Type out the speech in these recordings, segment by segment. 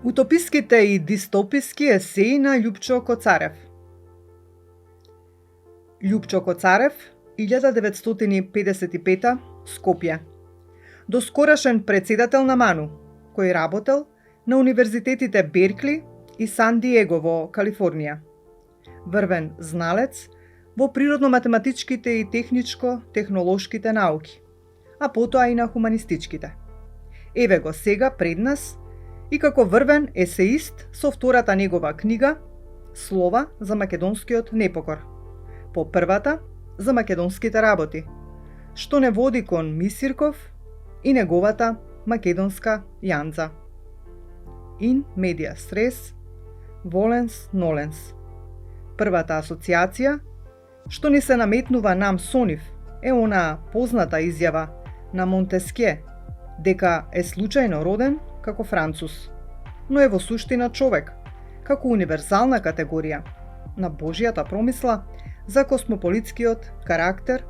Утописките и дистописки есеи на Љупчо Коцарев. Љупчо Коцарев, 1955 Скопје. Доскорашен председател на МАНУ, кој работел на универзитетите Беркли и Сан Диего во Калифорнија. Врвен зналец во природно-математичките и техничко-технолошките науки, а потоа и на хуманистичките. Еве го сега пред нас и како врвен есеист со втората негова книга Слова за македонскиот непокор, по првата за македонските работи, што не води кон Мисирков и неговата македонска јанза. In medias res, volenс nolens. Првата асоциација што ни се наметнува нам со нив е онаа позната изјава на Монтескје дека е случајно роден како Француз, но е во суштина човек, како универзална категорија на Божјата промисла за космополитскиот карактер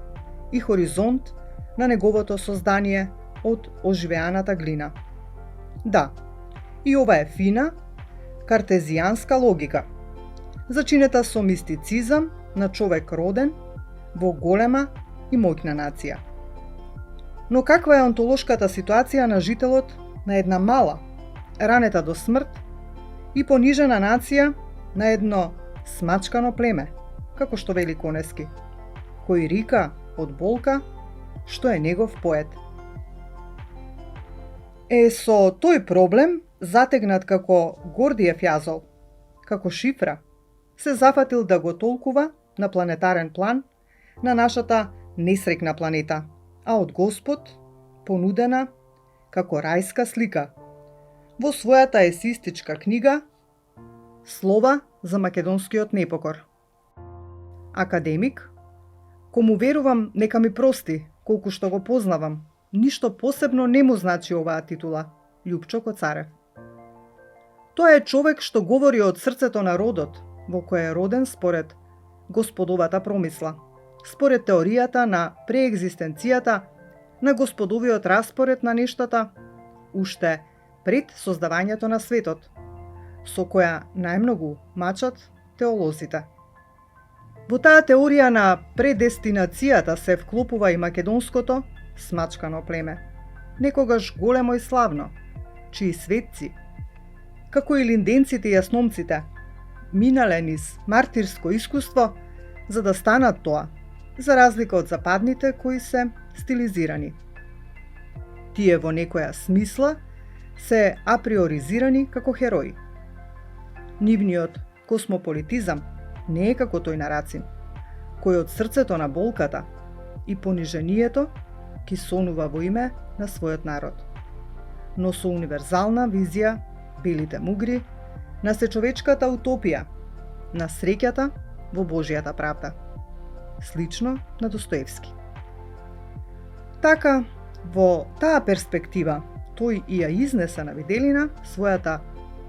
и хоризонт на неговото создание од оживеаната глина. Да, и ова е фина, картезијанска логика, зачинета со мистицизам на човек роден во голема и моќна нација. Но каква е онтолошката ситуација на жителот на една мала, ранета до смрт и понижена нација на едно смачкано племе, како што вели Конески, кој рика од болка што е негов поет. Со тој проблем, затегнат како Гордиев јазол, како шифра, се зафатил да го толкува на планетарен план на нашата несрекна планета, а од Господ понудена како рајска слика во својата есеистичка книга Слова за македонскиот непокор. Академик, кому верувам нека ми прости колку што го познавам, ништо посебно не му значи оваа титула, Љупчо Коцарев. Тоа е човек што говори од срцето на родот, во кој е роден според Господовата промисла, според теоријата на преегзистенцијата на Господовиот распоред на нештата, уште пред создавањето на светот, со која најмногу мачат теолозите. Во таа теорија на предестинацијата се вклопува и македонското смачкано племе, некогаш големо и славно, чии светци, како и линденците и јасномците, минале низ мартирско искуство за да станат тоа, за разлика од западните кои се стилизирани. Тие во некоја смисла се априоризирани како херои. Нивниот космополитизам не е како тој на Рацин, кој од срцето на болката и понижението ки сонува во име на својот народ, но со универзална визија белите мугри на сечовечката утопија, на среќата во Божјата правда, слично на Достоевски. Така, во таа перспектива, тој и ја изнесе на виделина својата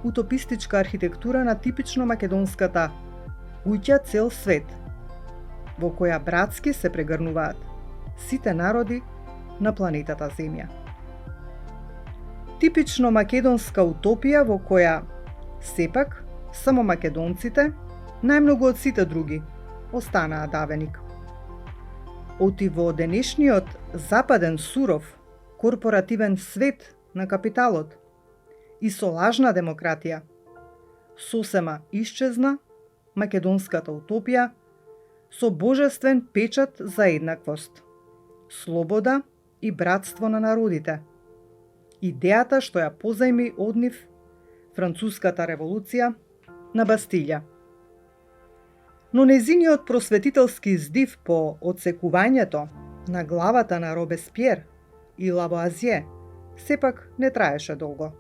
утопистичка архитектура на типично македонската куќа цел свет, во која братски се прегрнуваат сите народи на планетата Земја. Типично македонска утопија во која сепак само македонците, најмногу од сите други, останаа давеник. Оти во денешниот западен суров, корпоративен свет на капиталот и со лажна демократија, сосема исчезна македонската утопија со божествен печат за еднаквост, слобода и братство на народите, идејата што ја позајми од нив Француската револуција на Бастилја. Но незиниот просветителски здив по одсекувањето на главата на Робеспиер и Лавоазје сепак не траеше долго.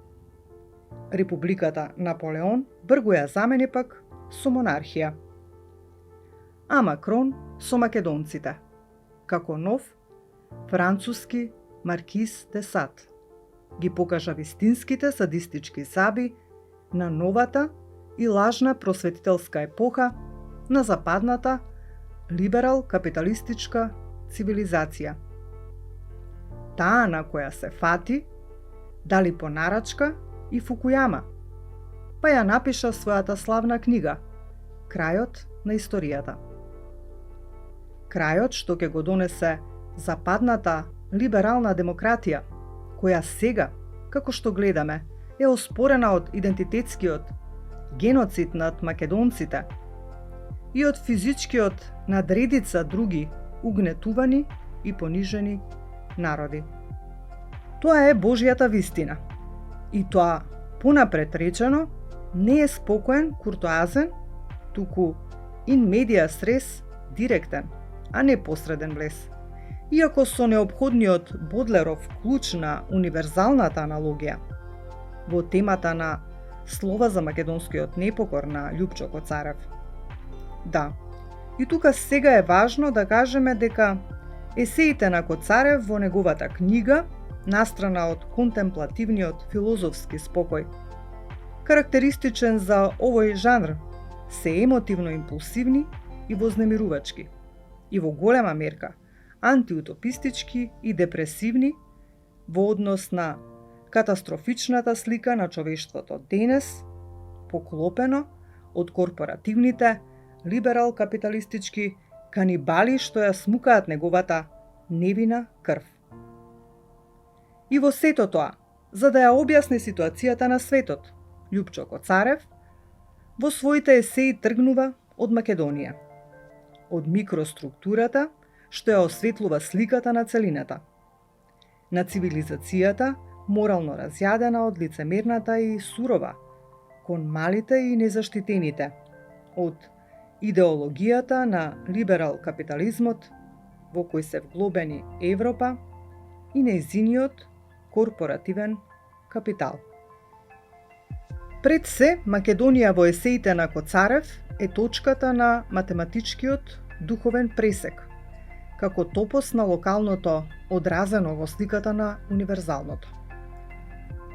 Републиката Наполеон бргу ја замени пак со монархија. А Макрон со македонците, како нов француски Маркиз де Сад, ги покажа вистинските садистички заби на новата и лажна просветителска епоха на западната либерал-капиталистичка цивилизација. Таа на која се фати, дали по нарачка и Фукујама, па ја напиша својата славна книга Крајот на историјата. Крајот што ќе го донесе западната либерална демократија, која сега, како што гледаме, е оспорена од идентитетскиот геноцид над македонците и од физичкиот надредица други угнетувани и понижени народи. Тоа е Божјата вистина. И тоа, понапред речено, не е спокоен, куртоазен, туку in medias res директен, а не посреден влез. Иако со неопходниот Бодлеров клуч на универзалната аналогија во темата на слова за македонскиот непокор на Љупчо Коцарев. Да, и тука сега е важно да кажеме дека есеите на Коцарев во неговата книга, настрана од контемплативниот филозофски спокој, карактеристичен за овој жанр, се емотивно импулсивни и вознемирувачки, и во голема мерка антиутопистички и депресивни во однос на катастрофичната слика на човештвото денес, поклопено од корпоративните, либерал-капиталистички канибали што ја смукаат неговата невина крв. И во сето тоа, за да ја објасни ситуацијата на светот, Љупчо Коцарев во своите есеи тргнува од Македонија, од микроструктурата што ја осветлува сликата на целината, на цивилизацијата морално разјадена од лицемерната и сурова кон малите и незаштитените, од идеологијата на либерал капитализмот во кој се вглобени Европа и нејзиниот корпоративен капитал. Пред се, Македонија во есеите на Коцарев е точката на математичкиот духовен пресек, како топос на локалното одразено во сликата на универзалното.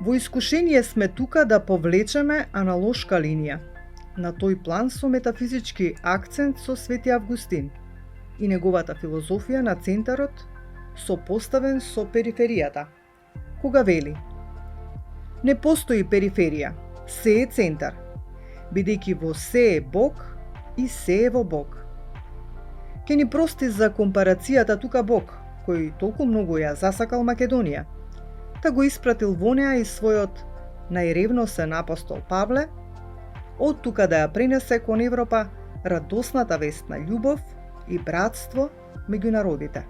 Во искушение сме тука да повлечеме аналошка линија, на тој план со метафизички акцент со Свети Августин и неговата филозофија на центарот сопоставен со периферијата, кога вели: не постои периферија, се е центар, бидејќи во се е Бог и се е во Бог. Ке ни прости за компарацијата тука Бог, кој толку многу ја засакал Македонија, та го испратил во неа и својот најревносен апостол Павле, од тука да ја пренесе кон Европа радосната вест на љубов и братство меѓу народите.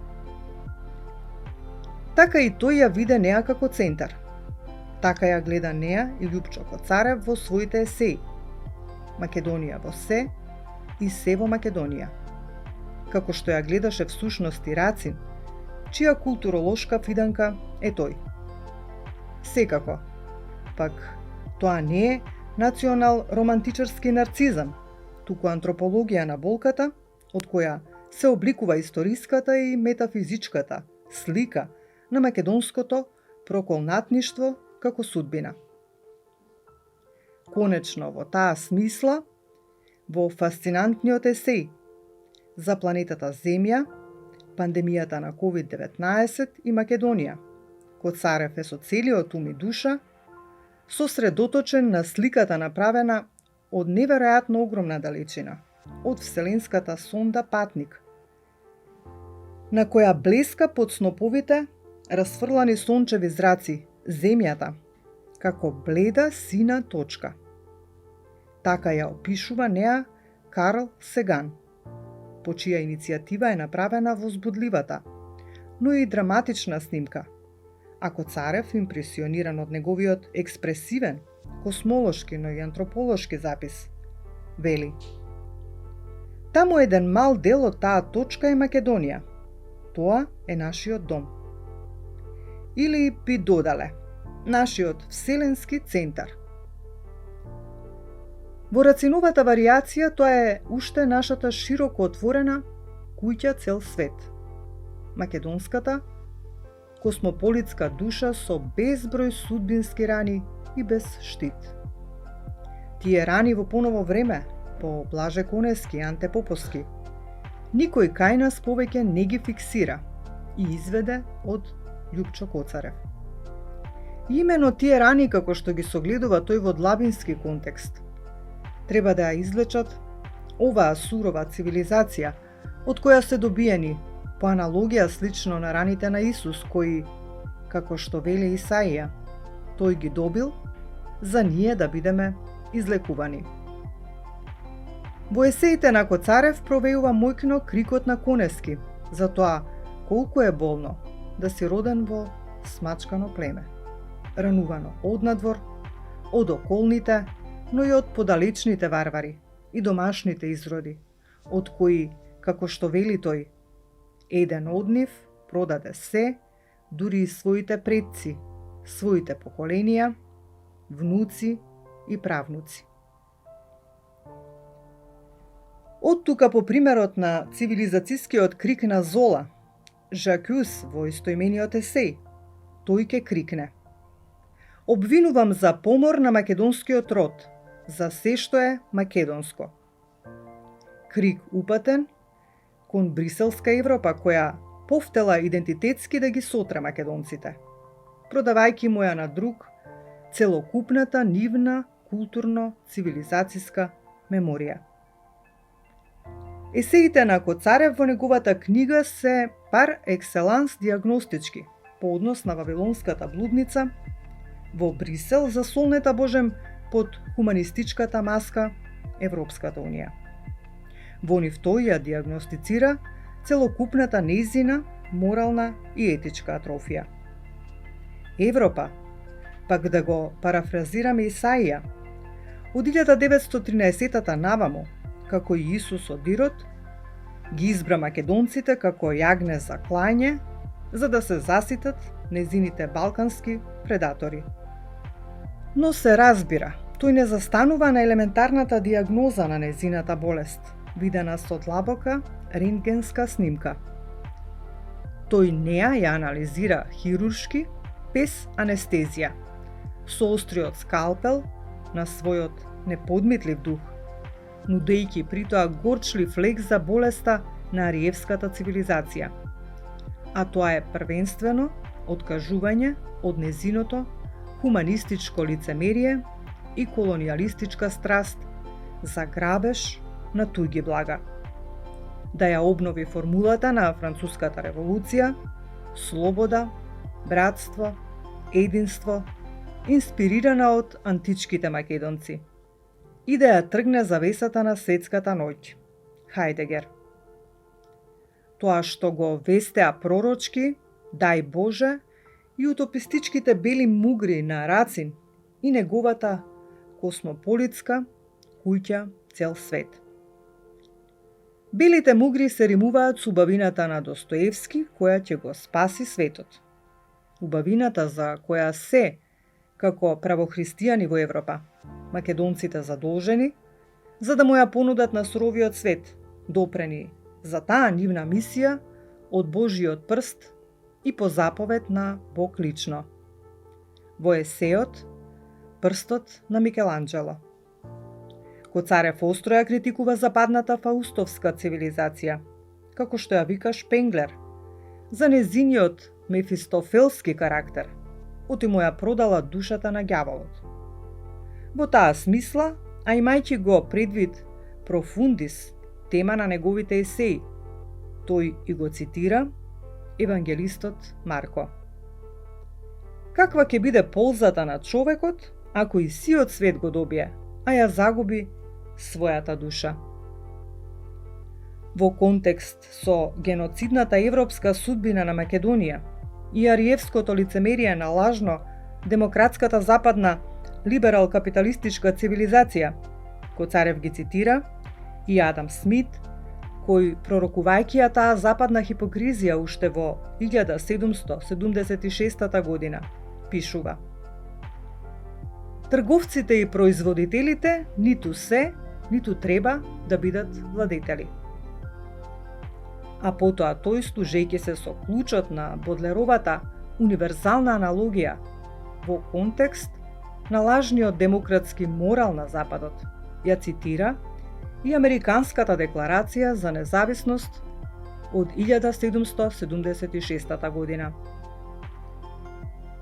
Така и тој ја виде неа како центар. Така ја гледа неа и Љупчо Коцарев во своите есеи. Македонија во се и се во Македонија. Како што ја гледаше всушност и Рацин, чија културолошка фиданка е тој. Секако, пак тоа не е национал-романтичарски нарцизам, туку антропологија на болката, од која се обликува историската и метафизичката слика на македонското проколнатништво како судбина. Конечно, во таа смисла, во фасцинантниот есеј за планетата Земја, пандемијата на COVID-19 и Македонија, Коцарев е со целиот ум и душа сосредоточен на сликата направена од неверојатно огромна далечина, од вселенската сонда Патник, на која блеска под сноповите расфрлани сончеви зраци Земјата, како бледа сина точка. Така ја опишува неа Карл Сеган, по чија иницијатива е направена возбудливата, но и драматична снимка, а Коцарев, импресиониран од неговиот експресивен, космолошки, но и антрополошки запис, вели: таму еден мал дел од таа точка е Македонија. Тоа е нашиот дом. Или би додале, нашиот вселенски центар. Во Рациновата варијација тоа е уште нашата широко отворена куќа цел свет. Македонската космополитска душа со безброј судбински рани и без штит. Тие рани во поново време, по Блаже Конески и Анте Поповски, никој кај нас повеќе не ги фиксира и изведе од Љупчо Коцарев. И имено тие рани како што ги согледува тој во длабински контекст, треба да ја излечат оваа сурова цивилизација, од која се добиени, по аналогија слично на раните на Исус, кои, како што вели Исаија, тој ги добил за ние да бидеме излекувани. Во есеите на Коцарев провеува мојкно крикот на Конески за тоа колку е болно да си роден во смачкано племе, ранувано однадвор, од околните, но и од подалечните варвари и домашните изроди, од кои, како што вели тој, еден од нив продаде се, дури и своите предци, своите поколенија, внуци и правнуци. Од тука по примерот на цивилизацијскиот крик на Зола, Жакюс во истоимениот есеј, тој ке крикне: обвинувам за помор на македонскиот род, за се што е македонско. Крик упатен кон Бриселска Европа, која повтела идентитетски да ги сотре македонците, продавајќи му ја на друг целокупната нивна културно-цивилизацијска меморија. Есеите на Коцарев во неговата книга се пар екселанс диагностички по однос на вавилонската блудница во Брисел засолнета божем под хуманистичката маска Европската унија. Во нив тој ја диагностицира целокупната нејзина морална и етичка атрофија. Европа, пак да го парафразираме Исаија, од 1913 наваму, како и Исус од Ирод, ги избра македонците како јагне за клање, за да се заситат незините балкански предатори. Но се разбира, тој не застанува на елементарната диагноза на незината болест, видена со длабока рентгенска снимка. Тој неа ја анализира хируршки, без анестезија, со остриот скалпел на својот неподмитлив дух, нудејќи притоа горчлив лек за болеста на ариевската цивилизација. А тоа е првенствено откажување од незиното хуманистичко лицемерие и колониалистичка страст за грабеж на туѓи блага. Да ја обнови формулата на Француската револуција: слобода, братство, единство, инспирирана од античките македонци, и да ја тргне завесата на светската ноќ, Хајдегер. Тоа што го вестеа пророчки, дај Боже, и утопистичките бели мугри на Рацин и неговата космополитска куќа цел свет. Белите мугри се римуваат со убавината на Достоевски, која ќе го спаси светот. Убавината за која се, како правохристијани во Европа, македонците задолжени, за да му ја понудат на суровиот свет, допрени за таа нивна мисија од Божиот прст и по заповед на Бог лично. Во есеот Прстот на Микеланджело. Коцарев остро ја критикува западната фаустовска цивилизација, како што ја вика Шпенглер, за незиниот мефистофелски карактер, оти му ја продала душата на ѓаволот. Во таа смисла, а имајќи го предвид профундис, тема на неговите есеи, тој и го цитира евангелистот Марко. Каква ќе биде ползата на човекот, ако и сиот свет го добие, а ја загуби својата душа? Во контекст со геноцидната европска судбина на Македонија и ариевското лицемерие на лажно демократската западна либерал-капиталистичка цивилизација, Коцарев ги цитира и Адам Смит, кој, пророкувајќи ја таа западна хипокризија уште во 1776 година, пишува: трговците и производителите ниту се, ниту треба да бидат владетели. А потоа тој, служејќи се со клучот на Бодлеровата универзална аналогија во контекст на лажниот демократски морал на Западот, ја цитира и Американската декларација за независност од 1776 година.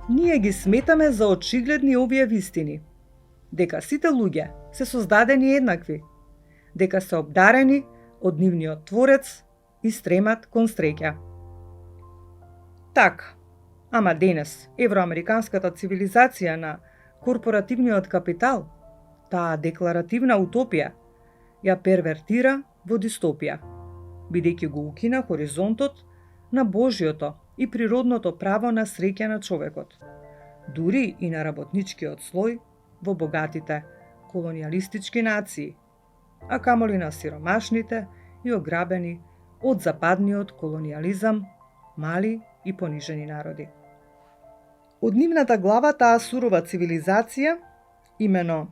Ние ги сметаме за очигледни овие вистини, дека сите луѓе се создадени еднакви, дека се обдарени од нивниот Творец и стремат кон среќа. Така, ама денес евроамериканската цивилизација на корпоративниот капитал, таа декларативна утопија, ја первертира во дистопија, бидејќи го укина хоризонтот на Божјото и природното право на среќа на човекот, дури и на работничкиот слој во богатите колониалистички нации, а камоли на сиромашните и ограбени од западниот колониализам мали и понижени народи. Од нивната глава таа сурова цивилизација имено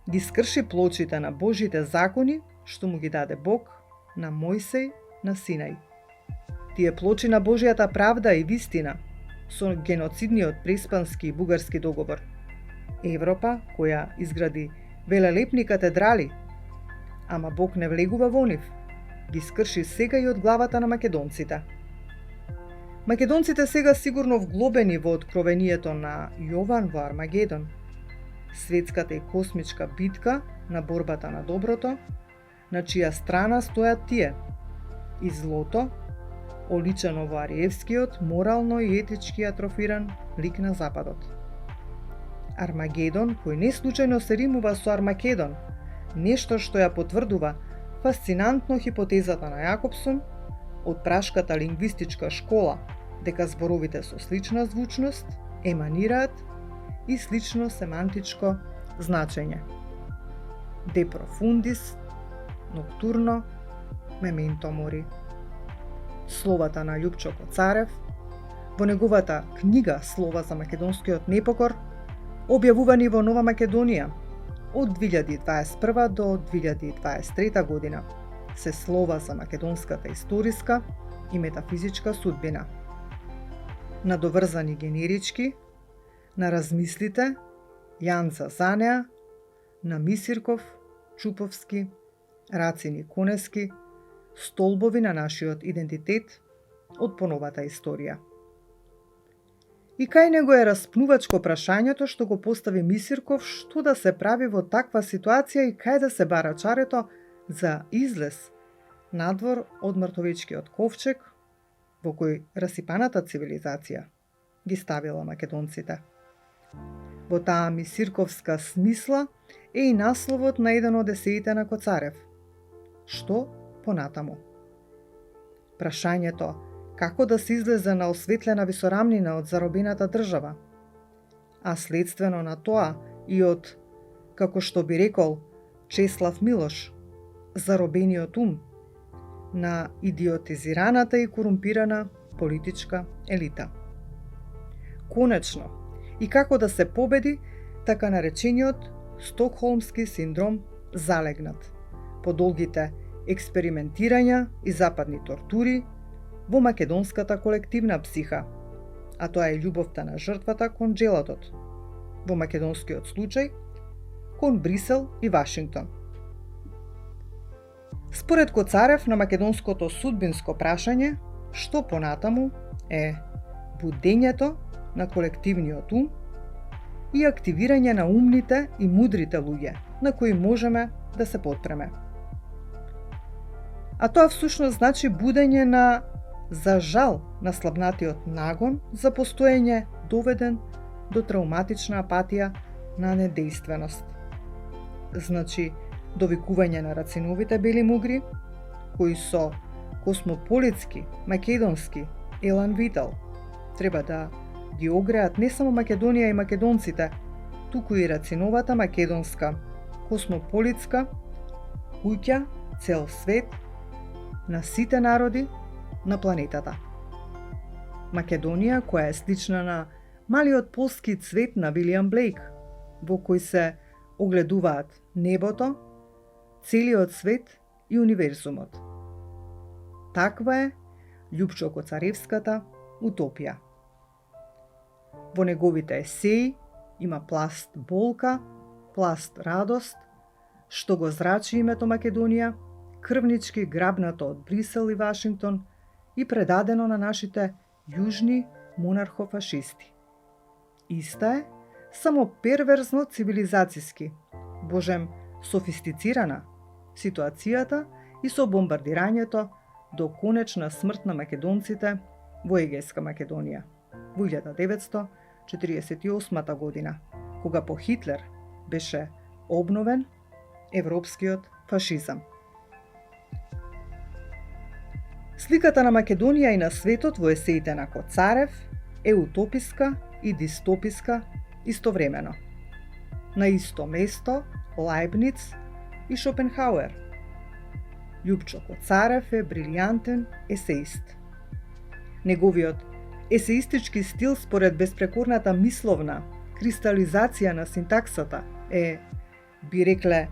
ги скрши плочите на Божите закони што му ги даде Бог на Мојсеј на Синај. Тие плочи на Божјата правда и вистина со геноцидниот преспански и бугарски договор. Европа, која изгради велелепни катедрали, ама Бог не влегува во нив, ги скрши сега и од главата на македонците. Македонците сега сигурно вглобени во откровението на Јован во Армагедон, светската и космичка битка на борбата на доброто, на чија страна стојат тие, и злото, оличено во Ариевскиот морално и етички атрофиран лик на Западот. Армагедон, кој не случајно се римува со Армакедон, нешто што ја потврдува фасцинантно хипотезата на Јакобсон од прашката лингвистичка школа, дека зборовите со слична звучност еманираат и слично семантичко значење. De profundis, ноктурно, мементо мори. Словата на Љупчо Коцарев во неговата книга Слова за македонскиот непокор, објавувани во Нова Македонија од 2021 до 2023 година, се слова за македонската историска и метафизичка судбина. Надоврзани генерички на размислите Јанца Занеа, на Мисирков, Чуповски, Рацини Конески, столбови на нашиот идентитет од поновата историја. И кај него е распнувачко прашањето што го постави Мисирков, што да се прави во таква ситуација и кај да се бара чарето за излез надвор од мртовечкиот ковчег во кој расипаната цивилизација ги ставила македонците. Во таа мисирковска смисла е и насловот на еден од есеите на Коцарев. Што понатаму? Прашањето како да се излезе на осветлена висорамнина од заробената држава, а следствено на тоа и од, како што би рекол Чеслав Милош, заробениот ум на идиотизираната и корумпирана политичка елита. Конечно, и како да се победи така наречениот Стокхолмски синдром залегнат по долгите експериментирања и западни тортури во македонската колективна психа, а тоа е љубовта на жртвата кон джелатот, во македонскиот случај кон Брисел и Вашингтон. Според Коцарев на македонското судбинско прашање, што понатаму е будењето на колективниот ум и активирање на умните и мудрите луѓе, на кои можеме да се потпреме. А тоа всушност значи будење на, за жал, на слабнатиот нагон за постоење доведен до травматична апатија на недејственост. Значи, довикување на рациновите бели мугри, кои со космополитски, македонски, елан витал, треба да ги огреат не само Македонија и македонците, туку и рациновата македонска, космополитска, куќа, цел свет, на сите народи на планетата. Македонија, која е слична на малиот полски цвет на Вилијам Блейк, во кој се огледуваат небото, целиот свет и универзумот. Таква е Љупчо Коцаревската утопија. Во неговите есеи има пласт болка, пласт радост, што го зрачи името Македонија, крвнички грабнато од Брисел и Вашингтон и предадено на нашите јужни монархофашисти. Иста е, само перверзно цивилизацијски, божем софистицирана, ситуацијата и со бомбардирањето до конечна смрт на македонците во Егејска Македонија во 1948 година, кога по Хитлер беше обновен европскиот фашизам. Сликата на Македонија и на светот во есеите на Коцарев е утописка и дистописка истовремено. На исто место Лајбниц и Шопенхауер. Љупчо Коцарев е брилјантен есеист. Неговиот есеистички стил според безпрекорната мисловна кристализација на синтаксата е, би рекле,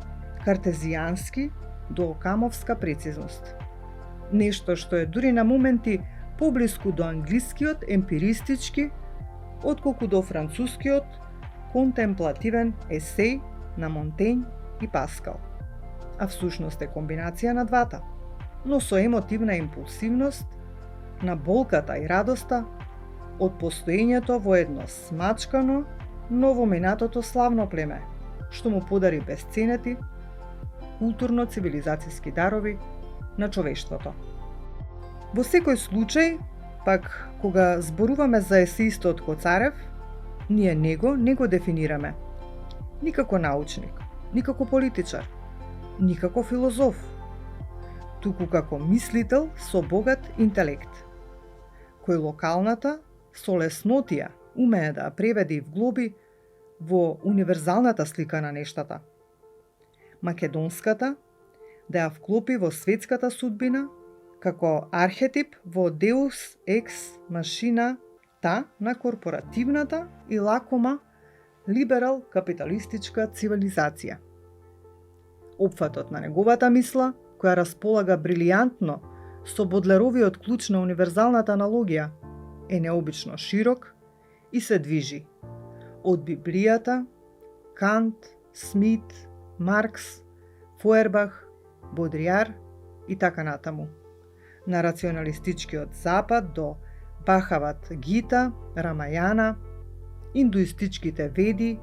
картезијански до окамовска прецизност. Нешто што е дури на моменти поблиску до англискиот емпиристички, отколку до францускиот контемплативен есеј на Монтењ и Паскал. А всушност е комбинација на двата, но со емотивна импулсивност на болката и радоста од постоењето во едно смачкано, новоминатото славно племе, што му подари бесценети културно-цивилизацијски дарови на човештвото. Во секој случај, пак кога зборуваме за есеистот Коцарев, ние него не го дефинираме никако научник, никако политичар, никако филозоф, туку како мислител со богат интелект, кој локалната со леснотија умее да преведе и вглоби во универзалната слика на нештата. Македонската да ја вклопи во светската судбина како архетип во Deus ex machina та на корпоративната и лакома либерал капиталистичка цивилизација. Опфатот на неговата мисла, која располага брилијантно со Бодлеровиот клуч на универзалната аналогија, е необично широк и се движи од Библијата, Кант, Смит, Маркс, Фойербах, Бодрияр и така натаму, на рационалистичкиот Запад до Бахават Гита, Рамајана, индуистичките Веди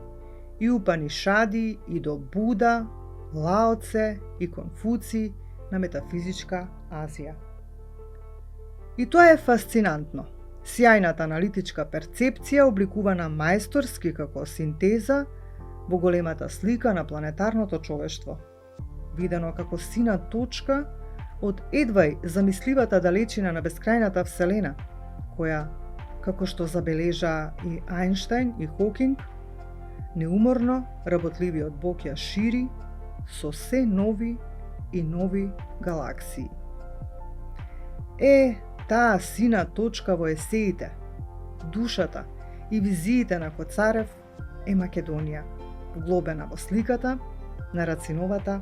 и Упанишади и до Буда, Лаоце и Конфуци на метафизичка Азија. И тоа е фасцинантно. Сјајната аналитичка перцепција обликувана мајсторски како синтеза во големата слика на планетарното човештво, видено како сина точка од едвај замисливата далечина на бескрајната Вселена, која, како што забележа и Ајнштајн и Хокинг, неуморно работливиот Бог ја шири со се нови и нови галаксии. Таа сина точка во есеите, душата и визиите на Коцарев е Македонија, вглобена во сликата на Рациновата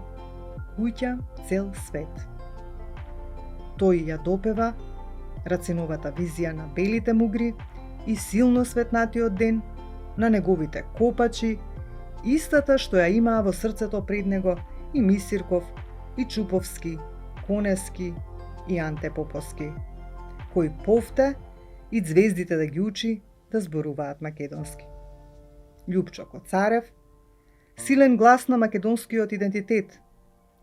куќа цел свет. Тој ја допева Рациновата визија на белите мугри и силно светнатиот ден, на неговите копачи, истата што ја имаа во срцето пред него и Мисирков, и Чуповски, Конески и Анте Поповски, кој повте и звездите да ги учи да зборуваат македонски. Љупчо Коцарев, силен глас на македонскиот идентитет,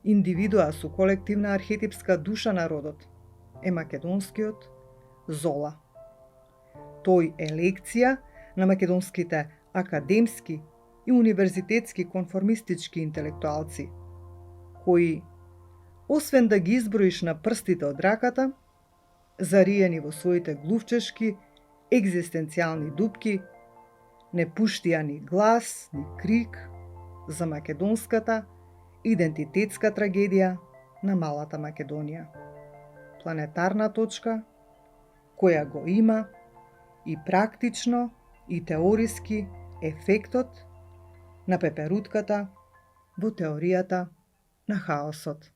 индивидуа со колективна архетипска душа на родот, е македонскиот Зола. Тој е лекција на македонските академски и универзитетски конформистички интелектуалци, кои, освен да ги изброиш на прстите од раката, зариени во своите глувчешки, екзистенцијални дупки, не пуштија ни глас, ни крик за македонската идентитетска трагедија на малата Македонија. Планетарна точка, која го има и практично и теориски ефектот на пеперутката во теоријата на хаосот.